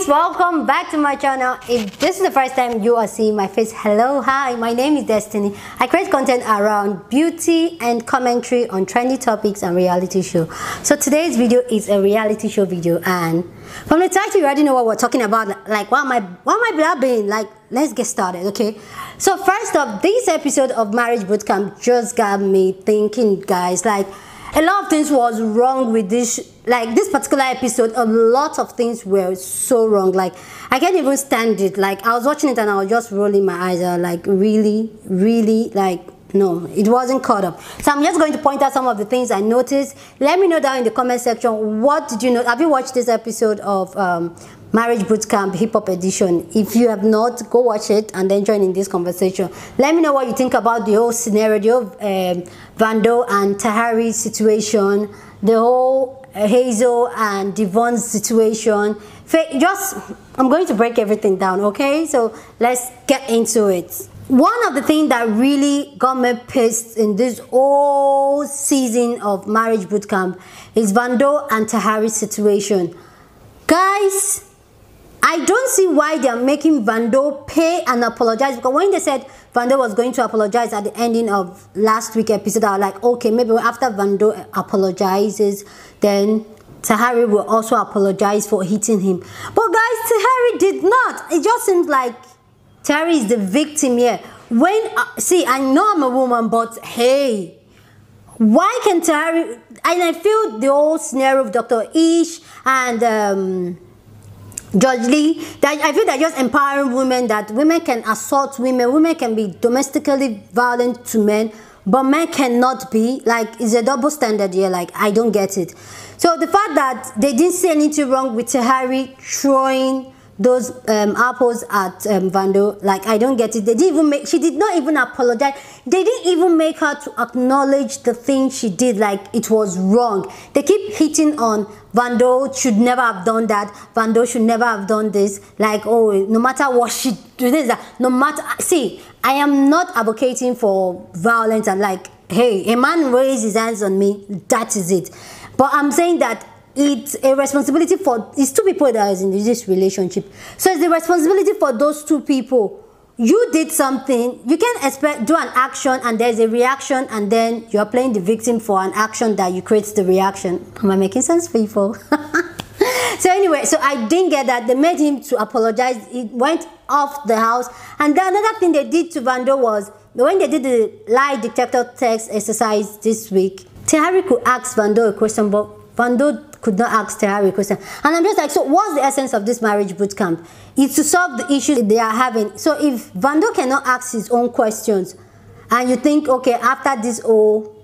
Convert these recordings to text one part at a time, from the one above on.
welcome back to my channel. If this is the first time you are seeing my face, hello, hi, my name is Destiny. I create content around beauty and commentary on trendy topics and reality show. So today's video is a reality show video, and from the title you already know what we're talking about. Like, what am I blabbing? Like, let's get started, okay? So first up, this episode of Marriage Bootcamp just got me thinking, guys. Like, a lot of things was wrong with this, like this particular episode. A lot of things were so wrong. Like, I can't even stand it. Like, I was watching it and I was just rolling my eyes out. Like, really, like, no, it wasn't caught up. So I'm just going to point out some of the things I noticed. Let me know down in the comment section, what did you know? Have you watched this episode of Marriage Bootcamp Hip Hop Edition? If you have not, go watch it and then join in this conversation. Let me know what you think about the whole scenario of Vandal and Tahari situation, the whole Hazel and Devon situation. I'm going to break everything down, okay? So let's get into it. One of the things that really got me pissed in this whole season of Marriage Bootcamp is Vandal and Tahari situation. Guys, I don't see why they are making Vandal pay and apologize, because when they said Vandal was going to apologize at the ending of last week's episode, I was like, okay, maybe after Vandal apologizes, then Tahari will also apologize for hitting him. But guys, Tahari did not. It just seems like Tahari is the victim here. When see, I know I'm a woman, but hey, why can Tahari? And I feel the whole scenario of Dr. Ish and Judge Lee, that I feel they're just empowering women, that women can assault women, women can be domestically violent to men, but men cannot be. Like, it's a double standard here. Like, I don't get it. So the fact that they didn't see anything wrong with Tahari throwing those apples at Vandal, like, I don't get it. They didn't even she did not even apologize. They didn't even make her to acknowledge the thing she did, like it was wrong. They keep hitting on Vandal should never have done that, Vandal should never have done this, like, oh, no matter what she did, that no matter. See, I am not advocating for violence and like, hey, a man raised his hands on me, that is it. But I'm saying that it's a responsibility for, it's two people that is in this relationship. So it's the responsibility for those two people. You did something, you can't expect, do an action and there's a reaction, and then you're playing the victim for an action that you create the reaction. Am I making sense, people? So anyway, so I didn't get that. They made him to apologize. He went off the house. And then another thing they did to Vandal was, when they did the lie detector test exercise this week, Tahari could ask Vandal a question, but Vandal could not ask Tahari a question. And I'm just like, so what's the essence of this Marriage Bootcamp? It's to solve the issues they are having. So if Vandal cannot ask his own questions, and you think, okay, after this whole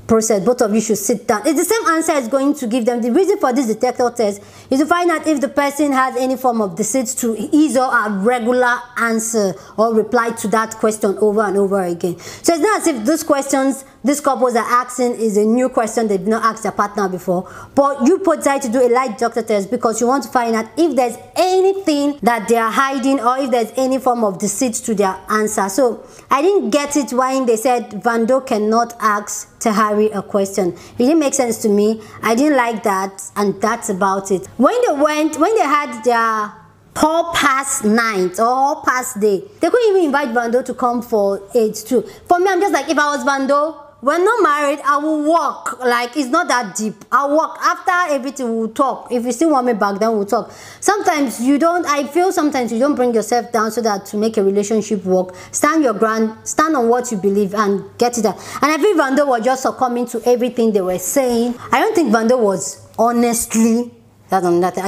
process, both of you should sit down, it's the same answer is going to give them. The reason for this detector test is to find out if the person has any form of deceit to his or her regular answer or reply to that question over and over again. So it's not as if those questions these couples are asking is a new question they've not asked their partner before, but you decide to do a lie detector test because you want to find out if there's anything that they are hiding or if there's any form of deceit to their answer. So I didn't get it when they said Vandal cannot ask Tahari a question. It didn't make sense to me. I didn't like that, and that's about it. When they had their hall pass night or hall pass day, they couldn't even invite Vandal to come for it too. For me, I'm just like, if I was Vandal, we're not married, I will walk. Like, it's not that deep. I'll walk. After everything, we'll talk. If you still want me back, then we'll talk. Sometimes you don't, I feel sometimes you don't bring yourself down so that to make a relationship work. Stand your ground, stand on what you believe and get it done. And I feel Vandal was just succumbing to everything they were saying. I don't think Vandal was honestly, I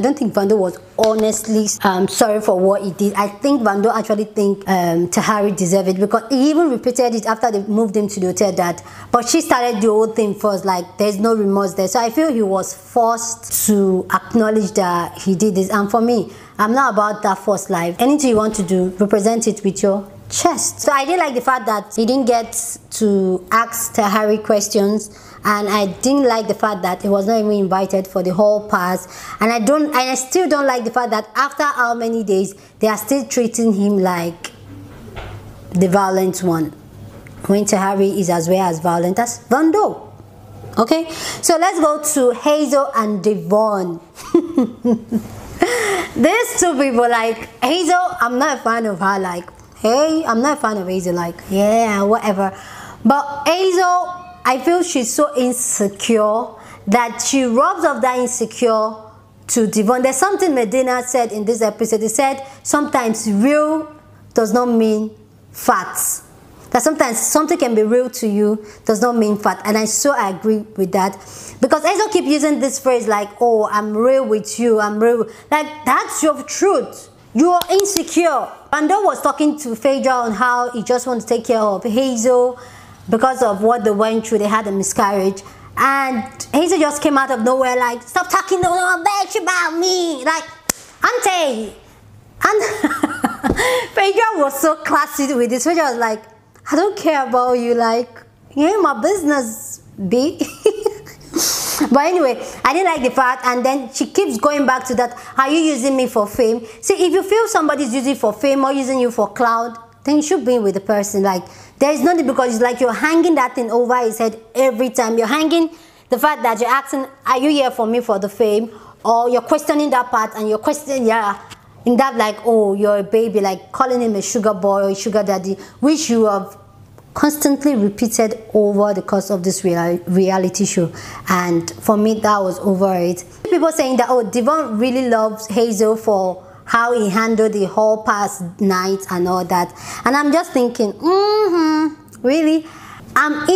don't think Vandal was honestly sorry for what he did. I think Vandal actually think Tahari deserved it, because he even repeated it after they moved him to the hotel, that, but she started the whole thing first, like there's no remorse there. So I feel he was forced to acknowledge that he did this. And for me, I'm not about that forced life. Anything you want to do, represent it with your chest. So I didn't like the fact that he didn't get to ask Tahari questions, and I didn't like the fact that he was not even invited for the hall pass, and I still don't like the fact that after how many days they are still treating him like the violent one, when Tahari is as well as violent as Vandal. Okay, so let's go to Hazel and Devon. These two people, like Hazel, I'm not a fan of her. Like, hey, I'm not a fan of Hazel. Like, yeah, whatever. But Hazel, I feel she's so insecure that she rubs off that insecure to Devon. There's something Medina said in this episode. He said sometimes real does not mean facts. That sometimes something can be real to you does not mean fact, and I so agree with that, because Hazel keep using this phrase like, oh, I'm real with you, I'm real, like that's your truth. You are insecure. Vandal was talking to Phaedra on how he just wants to take care of Hazel because of what they went through. They had a miscarriage, and Hazel just came out of nowhere like, stop talking bitch about me, like, auntie. And Phaedra was so classy with this. Phaedra was like, I don't care about you, like, you ain't my business, B. But anyway, I didn't like the fact, and then she keeps going back to that, are you using me for fame? See, if you feel somebody's using you for fame or using you for cloud, then you should be with the person. Like, there is nothing, because it's like you're hanging that thing over his head every time. You're hanging the fact that you're asking, are you here for me for the fame? Or you're questioning that part, and you're questioning, yeah, in that, like, oh, you're a baby, like calling him a sugar boy or a sugar daddy, which you have constantly repeated over the course of this reality show. And for me, that was over it. People saying that, oh, Devon really loves Hazel for how he handled the whole past night and all that. And I'm just thinking, really? I'm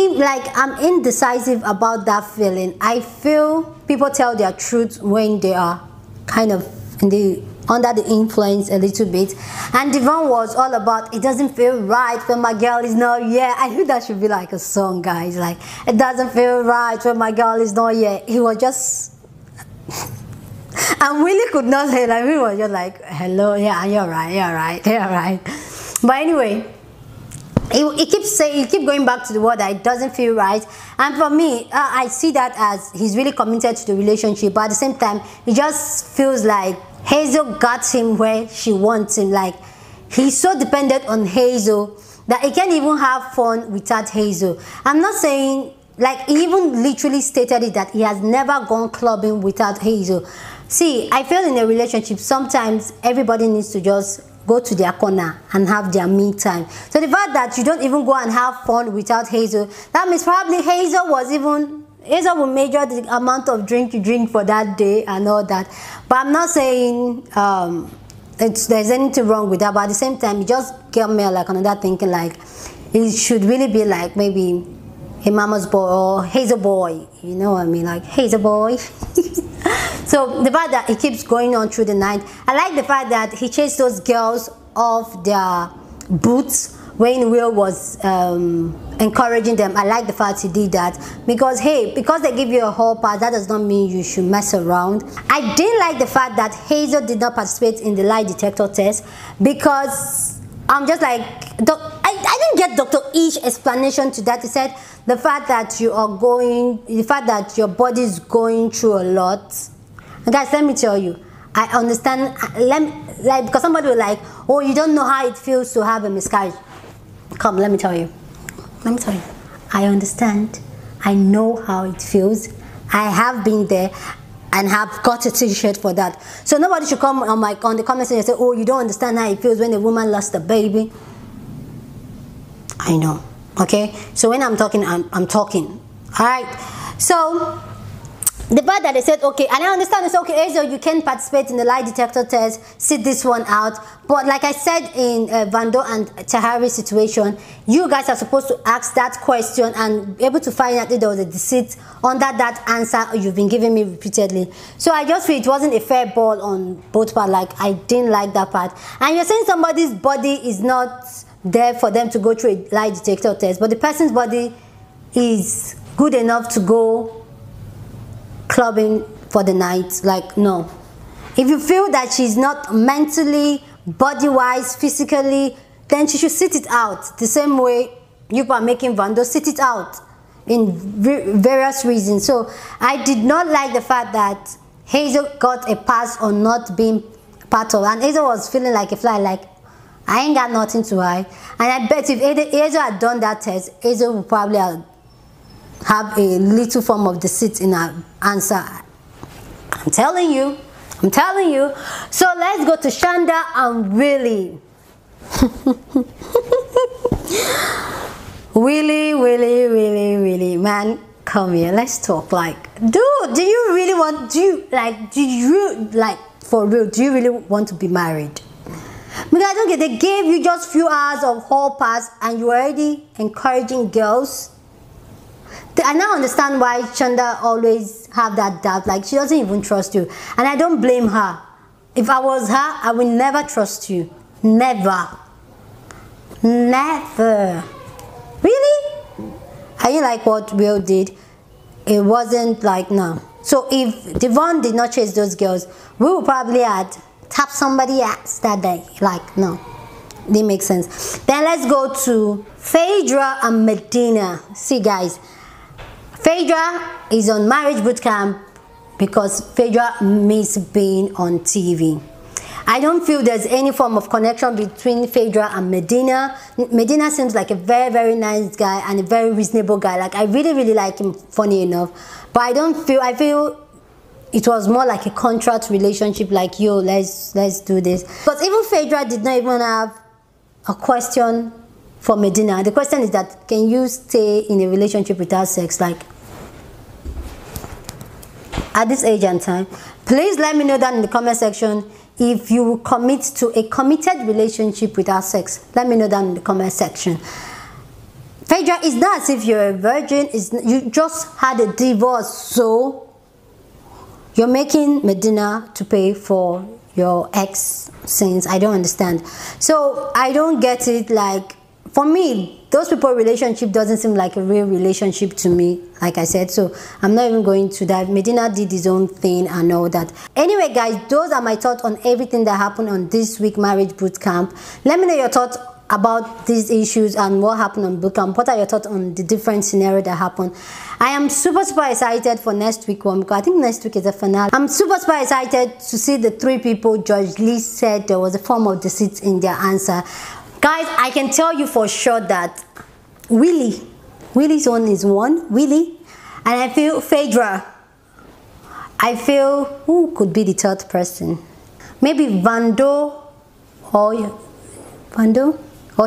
indecisive about that feeling. I feel people tell their truth when they are kind of under the influence a little bit, and Devon was all about, it doesn't feel right when my girl is not here. I think that should be like a song, guys, like, it doesn't feel right when my girl is not here. He was just I really could not say, like, he was just like, hello, yeah, you're right. But anyway, he keeps saying, he keep going back to the word that it doesn't feel right. And for me, I see that as he's really committed to the relationship, but at the same time, it just feels like Hazel got him where she wants him. Like, he's so dependent on Hazel that he can't even have fun without Hazel. I'm not saying, like, he even literally stated it that he has never gone clubbing without Hazel. See, I feel in a relationship, sometimes everybody needs to just go to their corner and have their me time. So the fact that you don't even go and have fun without Hazel, that means probably Hazel will measure the amount of drink you drink for that day and all that. But I'm not saying there's anything wrong with that, but at the same time, it just get me like another thinking, like, it should really be like maybe a mama's boy or Hazel boy, you know what I mean, like Hazel boy. So the fact that he keeps going on through the night, I like the fact that he chased those girls off their boots when Will was encouraging them. I like the fact he did that, because hey, because they give you a whole pass, that does not mean you should mess around. I didn't like the fact that Hazel did not participate in the lie detector test, because I'm just like, I didn't get Dr. E's explanation to that. He said the fact that your body is going through a lot. And guys, let me tell you, I understand. Because somebody was like, oh, you don't know how it feels to have a miscarriage. Come, let me tell you. I understand. I know how it feels. I have been there and have got a t-shirt for that. So nobody should come on the comment section and say, oh, you don't understand how it feels when a woman lost a baby. I know. Okay? So when I'm talking, I'm talking. Alright? So the part that they said, okay, and I understand it's okay, Hazel, you can participate in the lie detector test, sit this one out. But like I said in Vado and Tahari situation, you guys are supposed to ask that question and be able to find out if there was a deceit under that answer you've been giving me repeatedly. So I just feel it wasn't a fair ball on both parts. Like, I didn't like that part. And you're saying somebody's body is not there for them to go through a lie detector test, but the person's body is good enough to go clubbing for the night. Like, no. If you feel that she's not mentally, body-wise, physically, then she should sit it out. The same way you are making Vandal sit it out in various reasons. So I did not like the fact that Hazel got a pass on not being part of, and Hazel was feeling like a fly, like, I ain't got nothing to hide. And I bet if Hazel had done that test, Hazel would probably have a little form of deceit in her answer. I'm telling you, I'm telling you. So let's go to Shanta and Willie. Willie, man, come here. Let's talk. Like, dude, do you really want? For real? Do you really want to be married? Because I don't get. They gave you just few hours of hall pass, and you're already encouraging girls. I now understand why Shanta always have that doubt. Like, she doesn't even trust you, and I don't blame her. If I was her, I would never trust you. Never. Really? Are you like what Will did? It wasn't like, no. So if Devon did not chase those girls, we would probably had tapped somebody else that day. Like, no. Didn't make sense. Then let's go to Phaedra and Medina. See, guys. Phaedra is on marriage boot camp because Phaedra miss being on TV. I don't feel there's any form of connection between Phaedra and Medina. Medina seems like a very, very nice guy and a very reasonable guy. Like, I really, really like him, funny enough. But I feel it was more like a contract relationship, like, yo, let's do this. But even Phaedra did not even have a question for Medina. The question is that, can you stay in a relationship without sex? Like, at this age and time, please let me know that in the comment section. If you commit to a committed relationship without sex, let me know that in the comment section. Phaedra, it's not as if you're a virgin. You just had a divorce, so you're making Medina to pay for your ex sins. I don't understand. So I don't get it. Like, for me, those people relationship doesn't seem like a real relationship to me, like I said. So I'm not even going to that. Medina did his own thing and all that. Anyway, guys, those are my thoughts on everything that happened on this week marriage boot camp. Let me know your thoughts about these issues and what happened on boot camp. What are your thoughts on the different scenario that happened? I am super excited for next week one, because I think next week is a finale. I'm super excited to see the three people Judge Lee said there was a form of deceit in their answer. Guys, I can tell you for sure that Willie's one is one, Willie. And I feel Phaedra. I feel, who could be the third person? Maybe Vandal or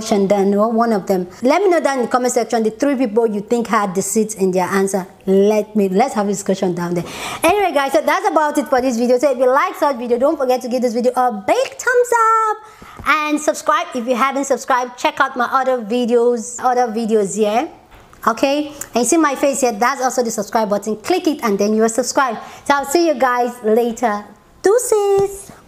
Shanta, or one of them. Let me know down in the comment section the three people you think had deceit in their answer. Let's have a discussion down there. Anyway, guys, so that's about it for this video. So if you like such video, don't forget to give this video a big thumbs up and subscribe if you haven't subscribed. Check out my other videos here. Okay, and you see my face here, that's also the subscribe button. Click it and then you will subscribe. So I'll see you guys later. Deuces.